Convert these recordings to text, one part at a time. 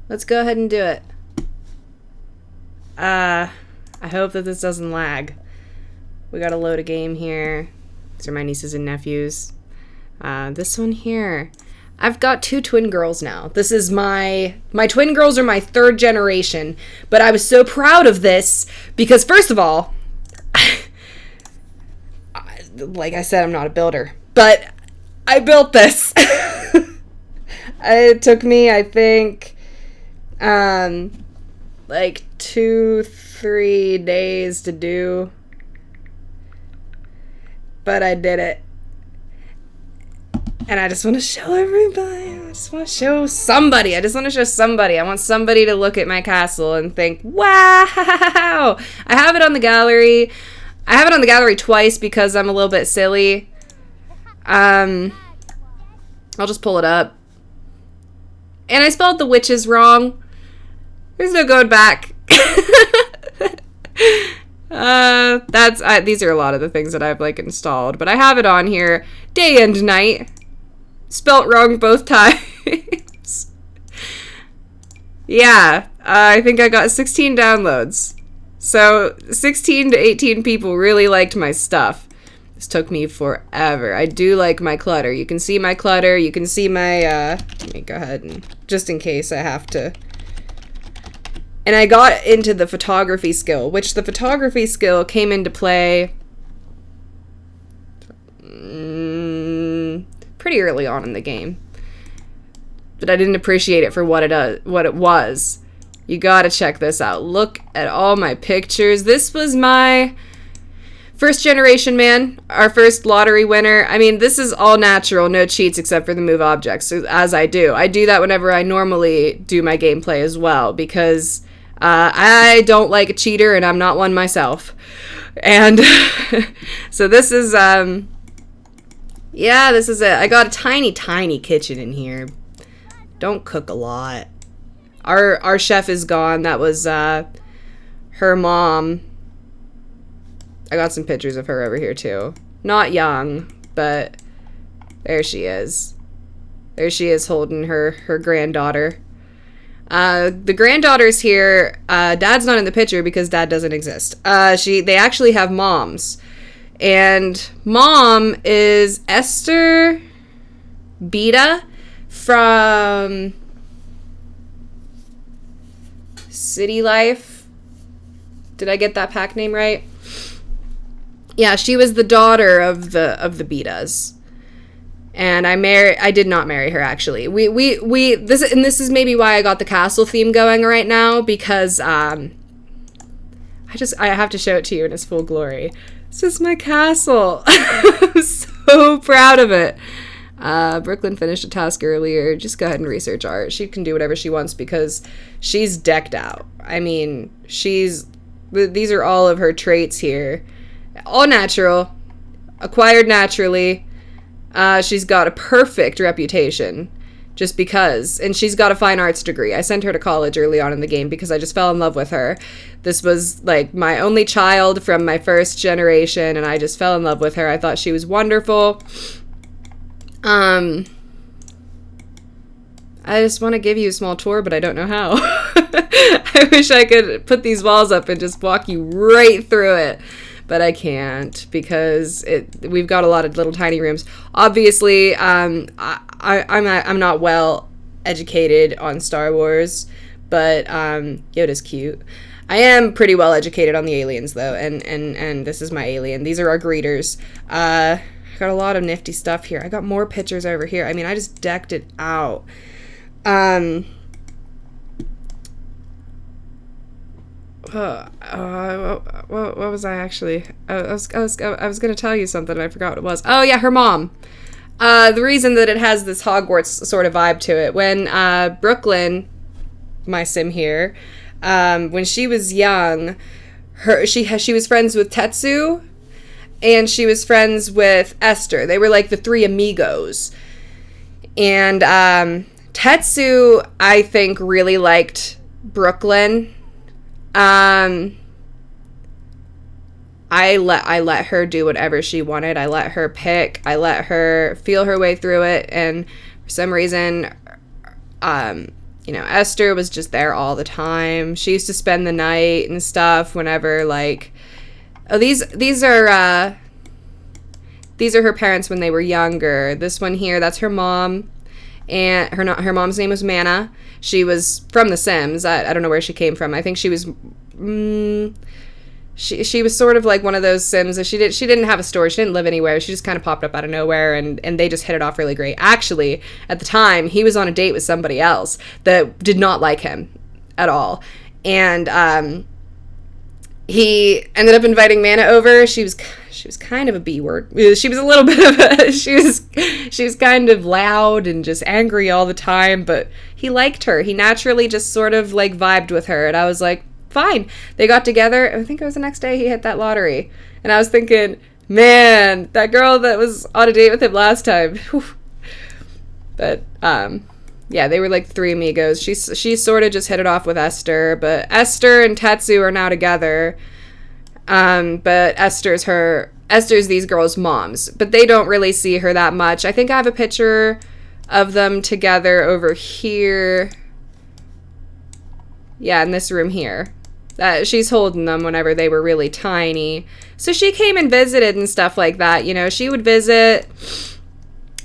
Let's go ahead and do it. I hope that this doesn't lag. We gotta load a game here. These are my nieces and nephews. This one here. I've got 2 twin girls now. This is my twin girls are my 3rd generation, but I was so proud of this because first of all, like I said, I'm not a builder, but I built this. It took me, I think, like 2-3 days to do, but I did it. And I just want to show everybody. I just want to show somebody. I want somebody to look at my castle and think, wow. I have it on the gallery. I have it on the gallery twice because I'm a little bit silly. I'll just pull it up. And I spelled the witches wrong. There's no going back. These are a lot of the things that I've like installed, but I have it on here day and night. Spelt wrong both times. Yeah, I think I got 16 downloads. So 16 to 18 people really liked my stuff. This took me forever. I do like my clutter. You can see my clutter. You can see my, let me go ahead and, just in case I have to. And I got into the photography skill, which the photography skill came into play pretty early on in the game. But I didn't appreciate it for what it was. You gotta check this out. Look at all my pictures. This was my 1st generation man, our first lottery winner. I mean, this is all natural, no cheats except for the move objects, as I do. I do that whenever I normally do my gameplay as well, because I don't like a cheater, and I'm not one myself. And so this is, yeah, this is it. I got a tiny, tiny kitchen in here. Don't cook a lot. Our chef is gone. That was her mom. I got some pictures of her over here too. Not young, but there she is. There she is holding her granddaughter. The granddaughter's here. Dad's not in the picture because Dad doesn't exist. They actually have moms. And Mom is Esther Beta from City Life. Did I get that pack name right? Yeah, she was the daughter of the Betas. And I did not marry her, actually. This is maybe why I got the castle theme going right now, because I have to show it to you in its full glory. This is my castle. I'm so proud of it. Brooklyn finished a task earlier. Just go ahead and research art. She can do whatever she wants because she's decked out. I mean, these are all of her traits here. All natural. Acquired naturally. She's got a perfect reputation. Just because. And she's got a fine arts degree. I sent her to college early on in the game because I just fell in love with her. This was like my only child from my 1st generation, and I just fell in love with her. I thought she was wonderful. I just want to give you a small tour, but I don't know how. I wish I could put these walls up and just walk you right through it. But I can't because we've got a lot of little tiny rooms. Obviously, I'm not well educated on Star Wars, but Yoda's cute. I am pretty well educated on the aliens though, and this is my alien. These are our greeters. I got a lot of nifty stuff here. I got more pictures over here. I mean, I just decked it out. What was I actually? I was going to tell you something. And I forgot what it was. Oh yeah, her mom. The reason that it has this Hogwarts sort of vibe to it. When Brooklyn, my sim here, when she was young, she was friends with Tetsu, and she was friends with Esther. They were like the 3 amigos. And Tetsu, I think, really liked Brooklyn. I let her do whatever she wanted. I let her pick. I let her feel her way through it. And for some reason, you know, Esther was just there all the time. She used to spend the night and stuff whenever, like, oh, these are her parents when they were younger. This one here, that's her mom, and her mom's name was Manna. She was from The Sims. I don't know where she came from. I think she was she was sort of like one of those Sims that she didn't have a story. She didn't live anywhere. She just kind of popped up out of nowhere, and they just hit it off really great. Actually, at the time, he was on a date with somebody else that did not like him at all, and he ended up inviting Manna over. She was kind of a B word. She was a little bit of a, she was kind of loud and just angry all the time, but he liked her. He naturally just sort of like vibed with her, and I was like, fine. They got together. I think it was the next day he hit that lottery. And I was thinking, man, that girl that was on a date with him last time. Whew. But, yeah, they were like three amigos. She sort of just hit it off with Esther, but Esther and Tetsu are now together. But Esther's these girls' moms, but they don't really see her that much. I think I have a picture of them together over here. Yeah, in this room here. She's holding them whenever they were really tiny. So she came and visited and stuff like that. You know, she would visit.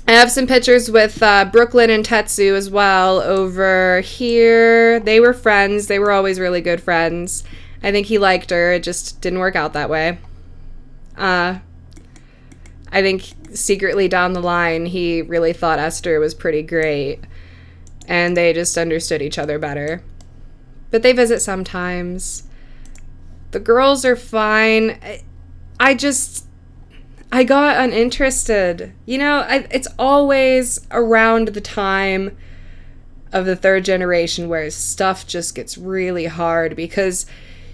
I have some pictures with Brooklyn and Tetsu as well over here. They were friends. They were always really good friends. I think he liked her. It just didn't work out that way. I think secretly down the line, he really thought Esther was pretty great. And they just understood each other better. But they visit sometimes. The girls are fine. I got uninterested. You know, it's always around the time of the third generation where stuff just gets really hard because,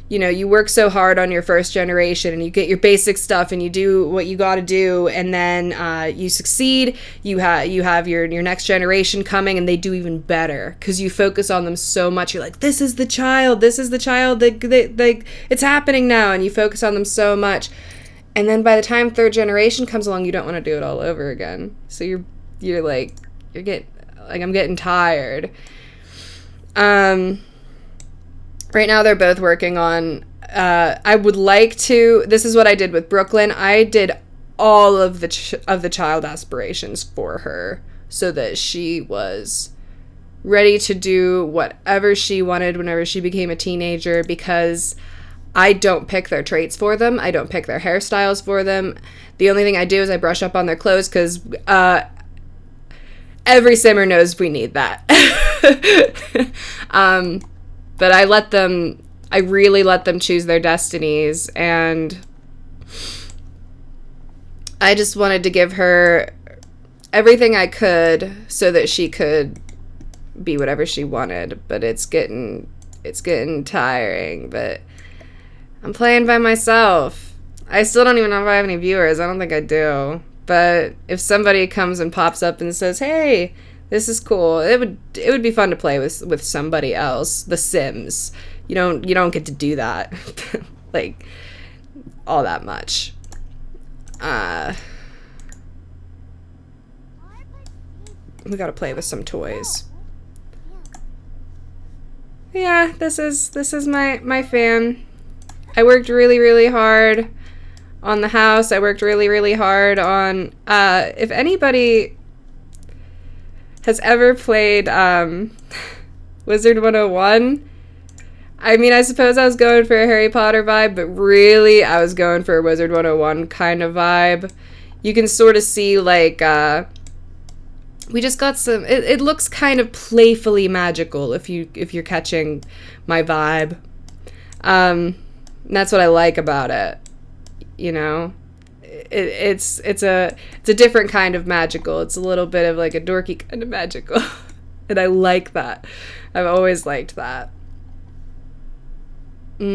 you know, you work so hard on your first generation and you get your basic stuff and you do what you got to do, and then you succeed. You have your next generation coming and they do even better because you focus on them so much. You're like, this is the child that it's happening now, and you focus on them so much. And then by the time third generation comes along, you don't want to do it all over again. So you're I'm getting tired. Right now they're both working on, I would like to, this is what I did with Brooklyn. I did all of the child aspirations for her so that she was ready to do whatever she wanted whenever she became a teenager, because I don't pick their traits for them. I don't pick their hairstyles for them. The only thing I do is I brush up on their clothes because every simmer knows we need that. But I really let them choose their destinies, and I just wanted to give her everything I could so that she could be whatever she wanted. But it's getting tiring, but I'm playing by myself. I still don't even know if I have any viewers. I don't think I do. But if somebody comes and pops up and says, hey, this is cool, it would be fun to play with somebody else. The Sims. You don't get to do that like all that much. We gotta play with some toys. Yeah, this is my fam. I worked really, really hard on the house. I worked really, really hard on, if anybody has ever played Wizard 101, I mean, I suppose I was going for a Harry Potter vibe, but really I was going for a Wizard 101 kind of vibe. You can sort of see, like, we just got some, it looks kind of playfully magical if you're catching my vibe. And that's what I like about it, you know? It's a different kind of magical. It's a little bit of like a dorky kind of magical. And I like that. I've always liked that. How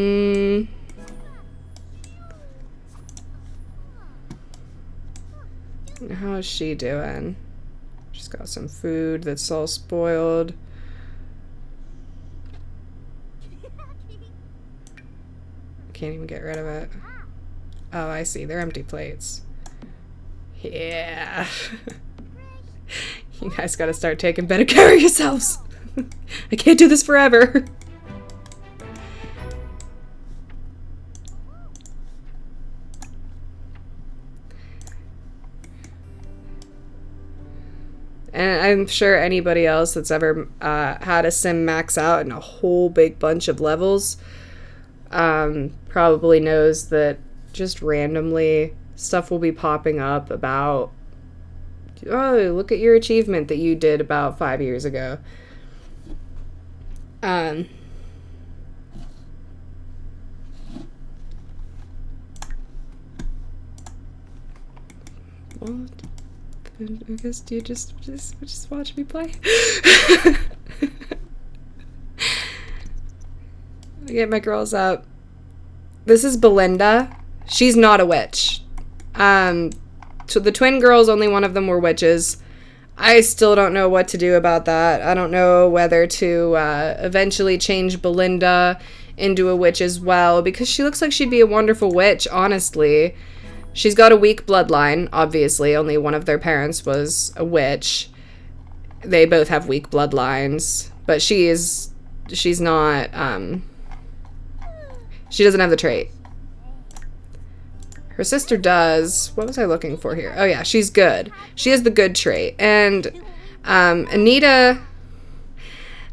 is she doing? She's got some food that's all spoiled. Can't even get rid of it. Oh, I see. They're empty plates. Yeah. You guys gotta start taking better care of yourselves. I can't do this forever. And I'm sure anybody else that's ever had a sim max out in a whole big bunch of levels probably knows that just randomly stuff will be popping up about, oh, look at your achievement that you did about 5 years ago. Well, I guess you just watch me play. I get my girls up. This is Belinda. She's not a witch. So the twin girls, only one of them were witches. I still don't know what to do about that. I don't know whether to eventually change Belinda into a witch as well, because she looks like she'd be a wonderful witch, honestly. She's got a weak bloodline, obviously. Only one of their parents was a witch. They both have weak bloodlines. But she's not, she doesn't have the trait. Her sister does. What was I looking for here? Oh yeah, she's good. She has the good trait. And Anita,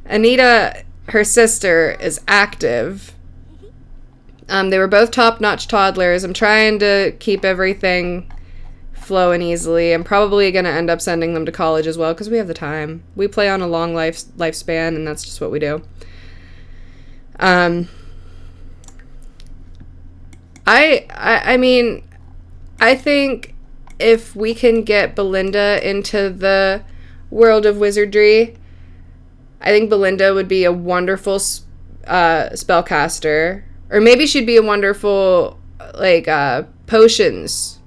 her sister, is active. They were both top-notch toddlers. I'm trying to keep everything flowing easily. I'm probably going to end up sending them to college as well because we have the time. We play on a long lifespan, and that's just what we do. I mean, I think if we can get Belinda into the world of wizardry, I think Belinda would be a wonderful spellcaster. Or maybe she'd be a wonderful, potions.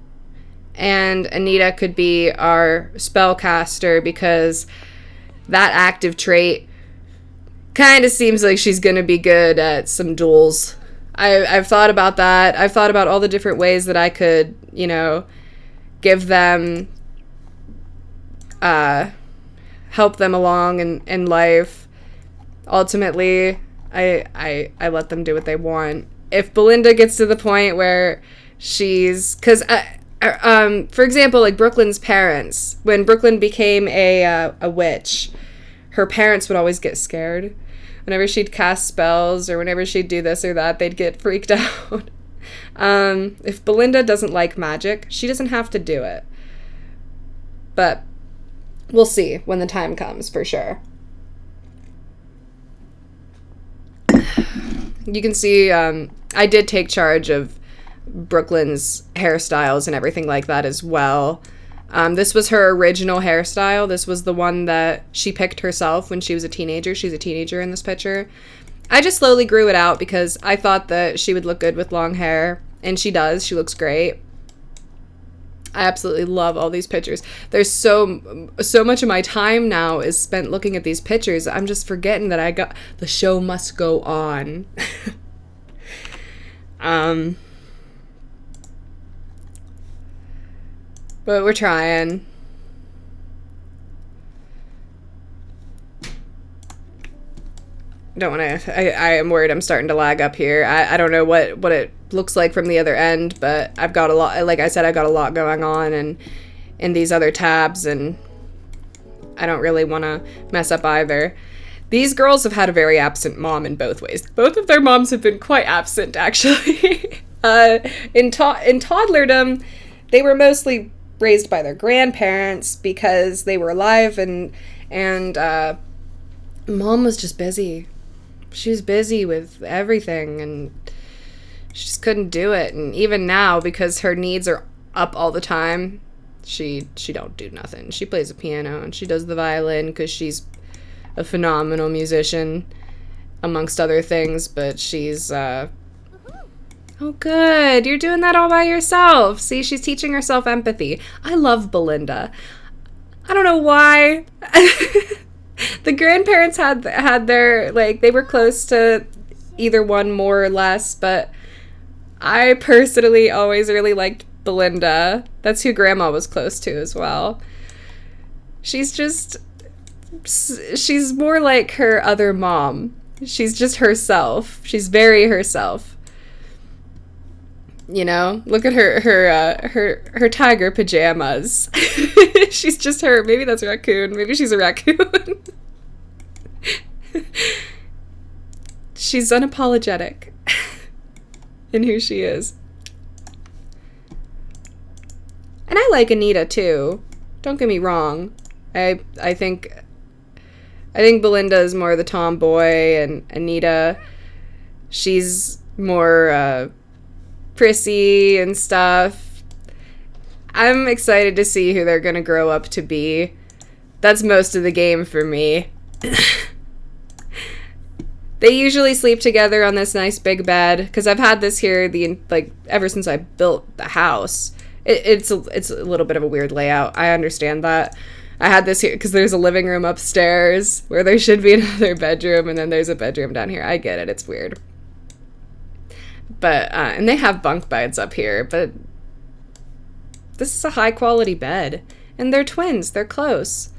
And Anita could be our spellcaster because that active trait kind of seems like she's going to be good at some duels. I've thought about that. I've thought about all the different ways that I could, give them, help them along in life. Ultimately, I let them do what they want. If Belinda gets to the point where she's, because for example, like Brooklyn's parents, when Brooklyn became a witch, her parents would always get scared. Whenever she'd cast spells or whenever she'd do this or that, they'd get freaked out. If Belinda doesn't like magic, she doesn't have to do it. But we'll see when the time comes, for sure. You can see I did take charge of Brooklyn's hairstyles and everything like that as well. This was her original hairstyle. This was the one that she picked herself when she was a teenager. She's a teenager in this picture. I just slowly grew it out because I thought that she would look good with long hair, and she does. She looks great. I absolutely love all these pictures. There's so much of my time now is spent looking at these pictures. I'm just forgetting that the show must go on. But we're trying. Don't want to, I am worried I'm starting to lag up here. I don't know what it looks like from the other end, but I've got a lot, like I said, I've got a lot going on and in these other tabs, and I don't really want to mess up either. These girls have had a very absent mom in both ways. Both of their moms have been quite absent, actually. In toddlerdom, they were mostly raised by their grandparents because they were alive, and mom was just busy. She was busy with everything, and she just couldn't do it. And even now, because her needs are up all the time, she don't do nothing. She plays the piano and she does the violin because she's a phenomenal musician, amongst other things. But she's oh good, you're doing that all by yourself. See, she's teaching herself empathy. I love Belinda. I don't know why. The grandparents had their, like, they were close to either one more or less, but I personally always really liked Belinda. That's who Grandma was close to as well. She's just she's more like her other mom. She's just herself. She's very herself. You know, look at her tiger pajamas. She's just her. Maybe that's a raccoon. Maybe she's a raccoon. She's unapologetic in who she is. And I like Anita too. Don't get me wrong. I think Belinda is more the tomboy, and Anita, she's more prissy and stuff. I'm excited to see who they're gonna grow up to be. That's most of the game for me. They usually sleep together on this nice big bed, because I've had this here ever since I built the house. It's a little bit of a weird layout. I understand that. I had this here because there's a living room upstairs where there should be another bedroom, and then there's a bedroom down here. I get it. It's weird. But, and they have bunk beds up here, but this is a high quality bed. And they're twins. They're close.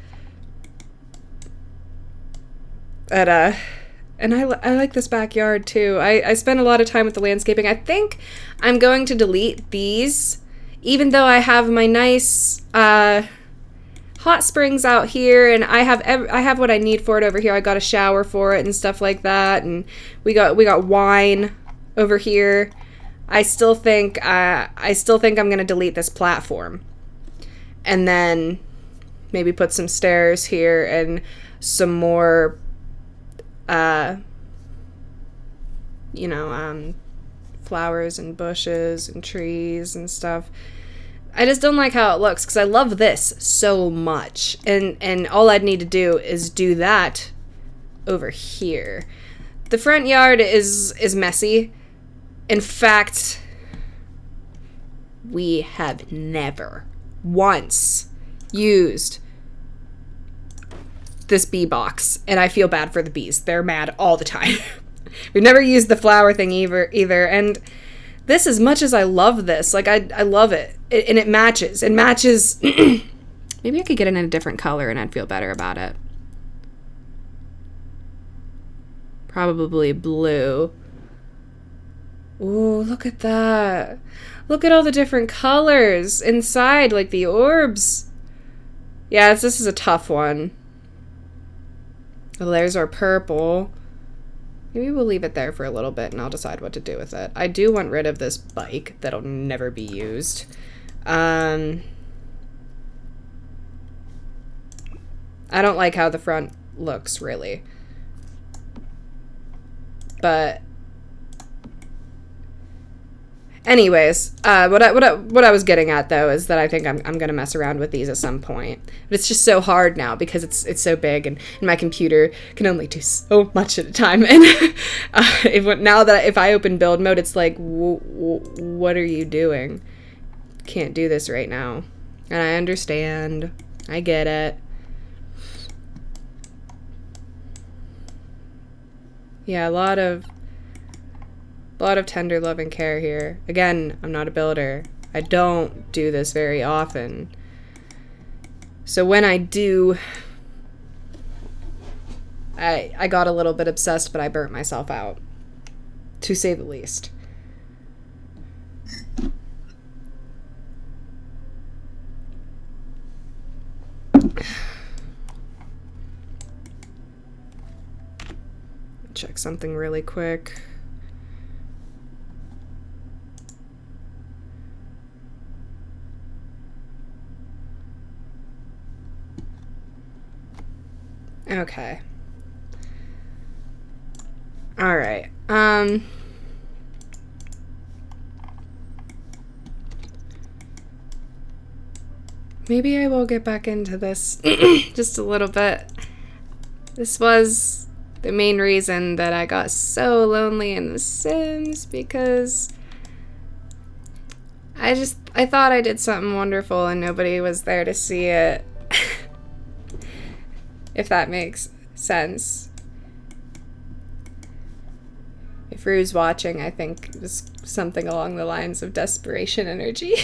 But, and I like this backyard too. I spent a lot of time with the landscaping. I think I'm going to delete these, even though I have my nice, hot springs out here, and I have what I need for it over here. I got a shower for it and stuff like that, and we got wine over here. I still think I'm gonna delete this platform, and then maybe put some stairs here and some more, flowers and bushes and trees and stuff. I just don't like how it looks, because I love this so much. And all I'd need to do is do that over here. The front yard is messy. In fact, we have never once used this bee box, and I feel bad for the bees. They're mad all the time. We've never used the flower thing either, and this, as much as I love this, like, I love it. And it matches. It matches. Maybe I could get it in a different color and I'd feel better about it. Probably blue. Ooh, look at that. Look at all the different colors inside, like the orbs. Yeah, this is a tough one. Well, there's our purple. Maybe we'll leave it there for a little bit and I'll decide what to do with it. I do want rid of this bike that'll never be used. I don't like how the front looks, really. But anyways, what I was getting at, though, is that I think I'm going to mess around with these at some point. But it's just so hard now because it's so big, and my computer can only do so much at a time. And now that if I open build mode, it's like, what are you doing? Can't do this right now. And I understand. I get it. Yeah, a lot of tender love and care here. Again, I'm not a builder. I don't do this very often. So when I do, I got a little bit obsessed, but I burnt myself out, to say the least. Check something really quick. Okay. All right. Maybe I will get back into this just a little bit. This was the main reason that I got so lonely in The Sims, because I thought I did something wonderful and nobody was there to see it. If that makes sense. If Rue's watching, I think it was something along the lines of desperation energy.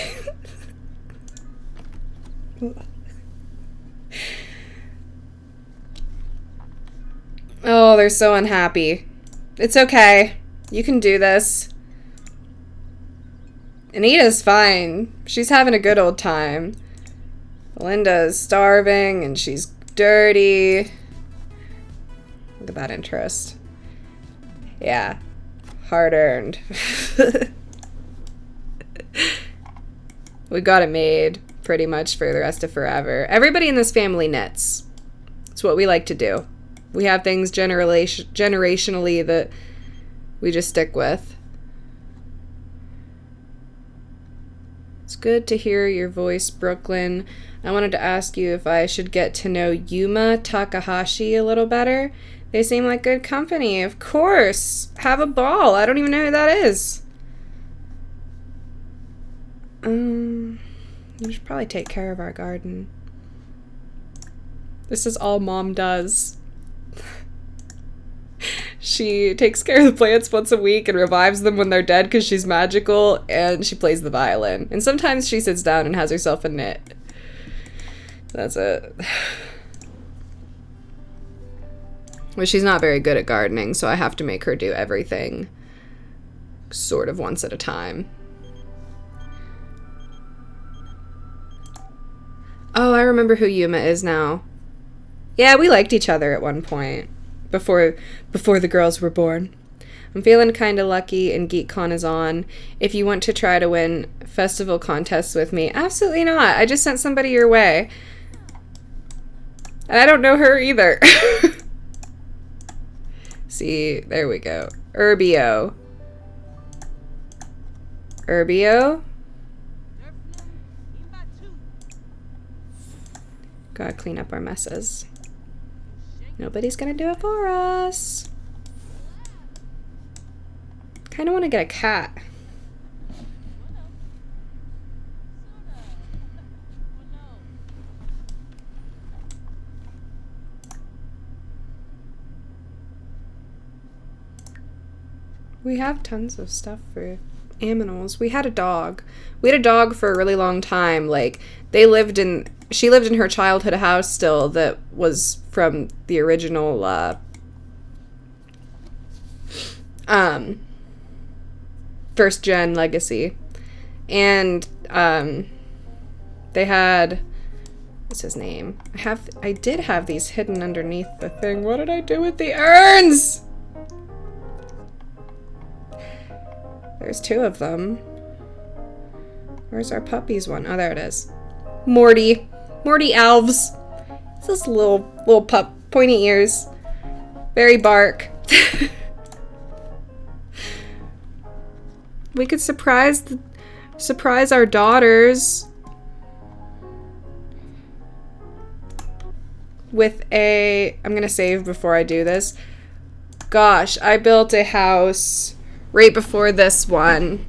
Oh, they're so unhappy. It's okay. You can do this. Anita's fine. She's having a good old time. Linda's starving and she's dirty. Look at that interest. Yeah. Hard earned. We got it made pretty much for the rest of forever. Everybody in this family knits. It's what we like to do. We have things generationally that we just stick with. It's good to hear your voice, Brooklyn. I wanted to ask you if I should get to know Yuma Takahashi a little better. They seem like good company. Of course. Have a ball. I don't even know who that is. We should probably take care of our garden. This is all Mom does. She takes care of the plants once a week and revives them when they're dead because she's magical, and she plays the violin. And sometimes she sits down and has herself a knit. That's it. But she's not very good at gardening, so I have to make her do everything sort of once at a time. Oh, I remember who Yuma is now. Yeah, we liked each other at one point. Before the girls were born. I'm feeling kind of lucky and GeekCon is on. If you want to try to win festival contests with me, absolutely not. I just sent somebody your way. And I don't know her either. See, there we go. Urbio. Urbio? Gotta clean up our messes. Nobody's gonna do it for us. Kinda wanna get a cat. We have tons of stuff for aminals. We had a dog. We had a dog for a really long time. Like, she lived in her childhood house still that was from the original, first gen Legacy. And, they had, what's his name? I did have these hidden underneath the thing. What did I do with the urns? There's two of them. Where's our puppies one? Oh, there it is. Morty. Morty Alves. It's this little pup. Pointy ears. Very bark. We could surprise our daughters with I'm gonna save before I do this. Gosh, I built a house right before this one.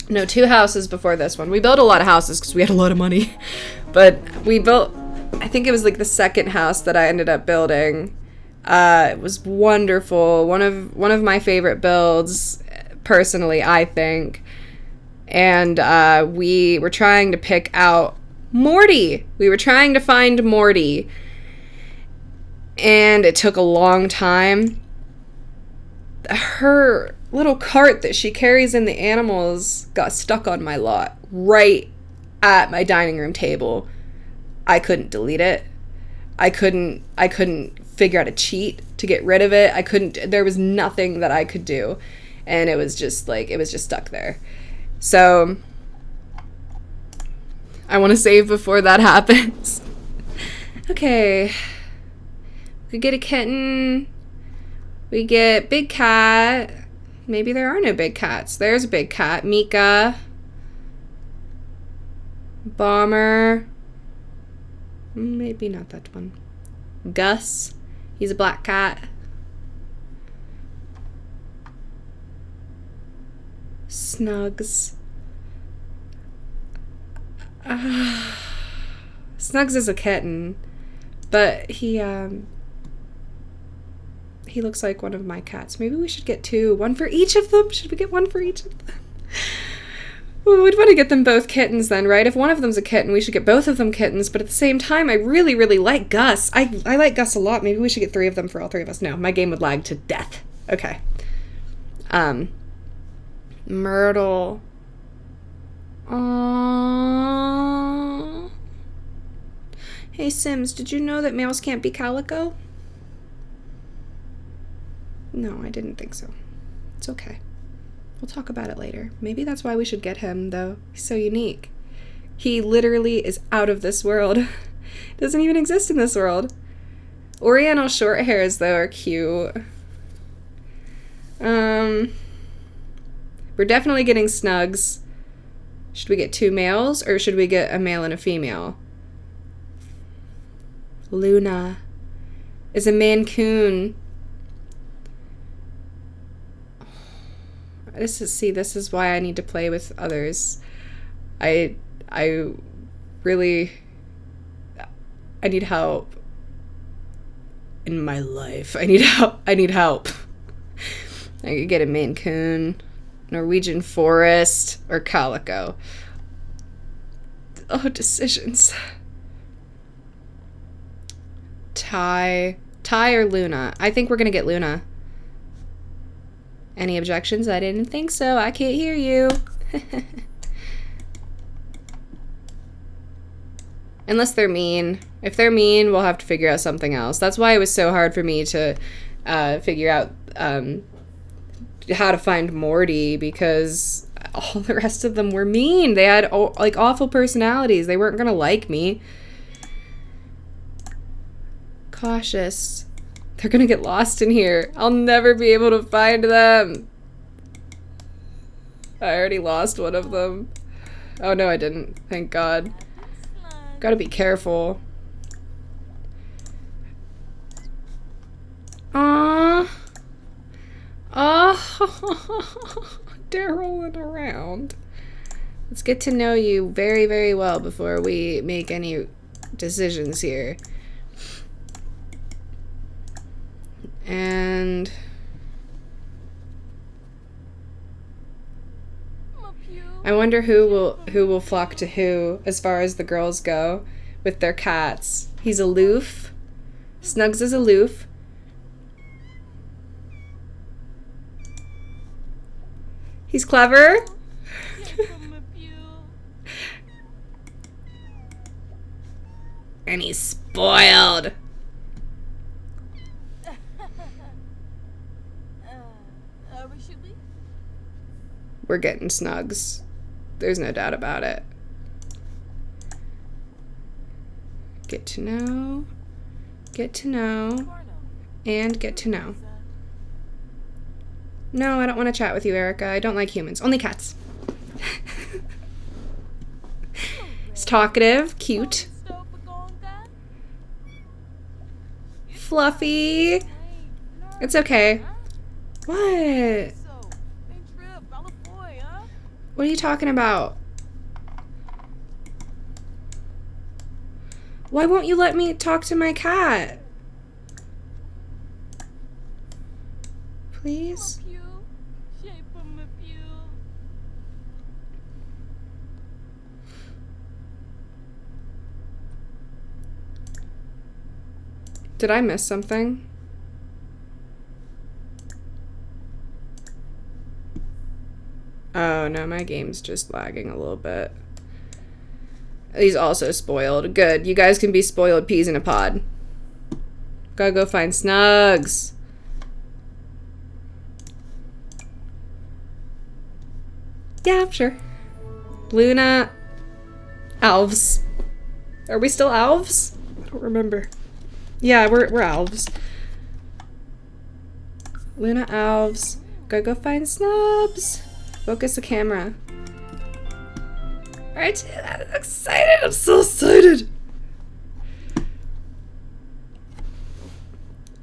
No, 2 houses before this one. We built a lot of houses because we had a lot of money. But we built, I think it was like the second house that I ended up building. It was wonderful. One of my favorite builds, personally, I think. And we were trying to pick out Morty. We were trying to find Morty. And it took a long time. Her little cart that she carries in the animals got stuck on my lot right at my dining room table. I couldn't delete it. I couldn't figure out a cheat to get rid of it. There was nothing that I could do. And it was just stuck there. So I want to save before that happens. Okay. We could get a kitten. We get big cat. Maybe there are no big cats. There's a big cat. Mika. Bomber. Maybe not that one. Gus. He's a black cat. Snugs. Snugs is a kitten. But he looks like one of my cats. Maybe we should get 2. 1 for each of them. Should we get 1 for each of them? Well, we'd want to get them both kittens then, right? If one of them's a kitten, we should get both of them kittens. But at the same time, I really, really like Gus. I like Gus a lot. Maybe we should get 3 of them for all 3 of us. No, my game would lag to death. Okay. Myrtle. Aww. Hey, Sims, did you know that males can't be calico? No, I didn't think so. It's okay. We'll talk about it later. Maybe that's why we should get him, though. He's so unique. He literally is out of this world. Doesn't even exist in this world. Oriental short hairs, though, are cute. We're definitely getting Snugs. Should we get 2 males, or should we get a male and a female? Luna is a Mancoon. This is why I need to play with others. I really need help in my life. I need help. I could get a Maine Coon, Norwegian Forest, or Calico. Oh, decisions. Ty or Luna? I think we're gonna get Luna. Any objections? I didn't think so. I can't hear you. Unless they're mean. If they're mean, we'll have to figure out something else. That's why it was so hard for me to figure out how to find Morty, because all the rest of them were mean. They had like awful personalities. They weren't gonna like me. Cautious. They're gonna get lost in here. I'll never be able to find them. I already lost one of them. Oh no, I didn't. Thank God. Gotta be careful. Aww. Oh, they're rolling around. Let's get to know you very, very well before we make any decisions here. And I wonder who will flock to who as far as the girls go with their cats. He's aloof. Snugs is aloof. He's clever. And he's spoiled. We're getting Snugs. There's no doubt about it. Get to know, and get to know. No, I don't want to chat with you, Erica. I don't like humans. Only cats. He's talkative, cute. Fluffy. It's okay. What? What are you talking about? Why won't you let me talk to my cat? Please? Did I miss something? Oh no, my game's just lagging a little bit. He's also spoiled. Good. You guys can be spoiled peas in a pod. Gotta go find Snugs. Yeah, sure. Luna. Elves. Are we still elves? I don't remember. Yeah, we're elves. Luna elves. Gotta go find Snubs. Focus the camera. Alright, I'm excited. I'm so excited.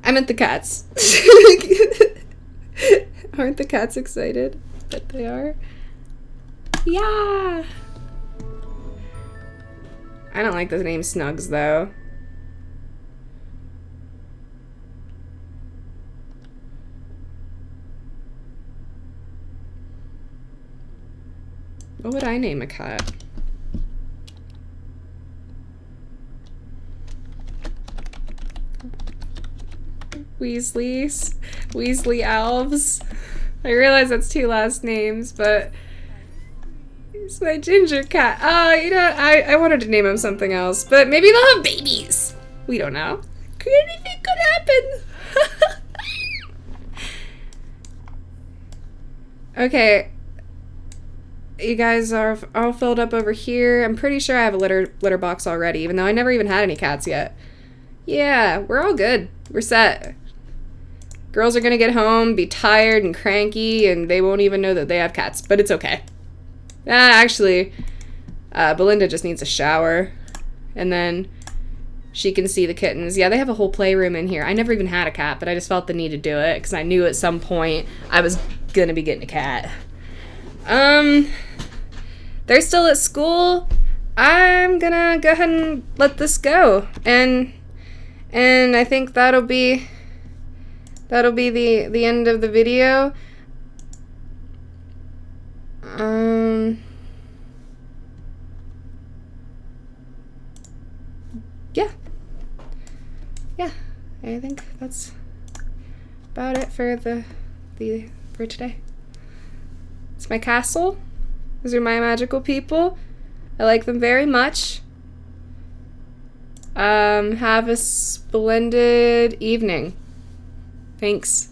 I meant the cats. Aren't the cats excited? Bet they are. Yeah. I don't like the name Snugs though. What would I name a cat? Weasleys. Weasley Elves. I realize that's 2 last names, but it's my ginger cat. Oh, you know, I wanted to name him something else, but maybe they'll have babies. We don't know. Anything could happen. Okay. You guys are all filled up over here. I'm pretty sure I have a litter box already, even though I never even had any cats yet. Yeah, we're all good. We're set. Girls are gonna get home, be tired and cranky, and they won't even know that they have cats, but it's okay. Actually, Belinda just needs a shower, and then she can see the kittens. Yeah, they have a whole playroom in here. I never even had a cat, but I just felt the need to do it, because I knew at some point I was gonna be getting a cat. They're still at school. I'm gonna go ahead and let this go, and I think that'll be the end of the video. Yeah, I think that's about it for for today. It's my castle. These are my magical people. I like them very much. Have a splendid evening. Thanks.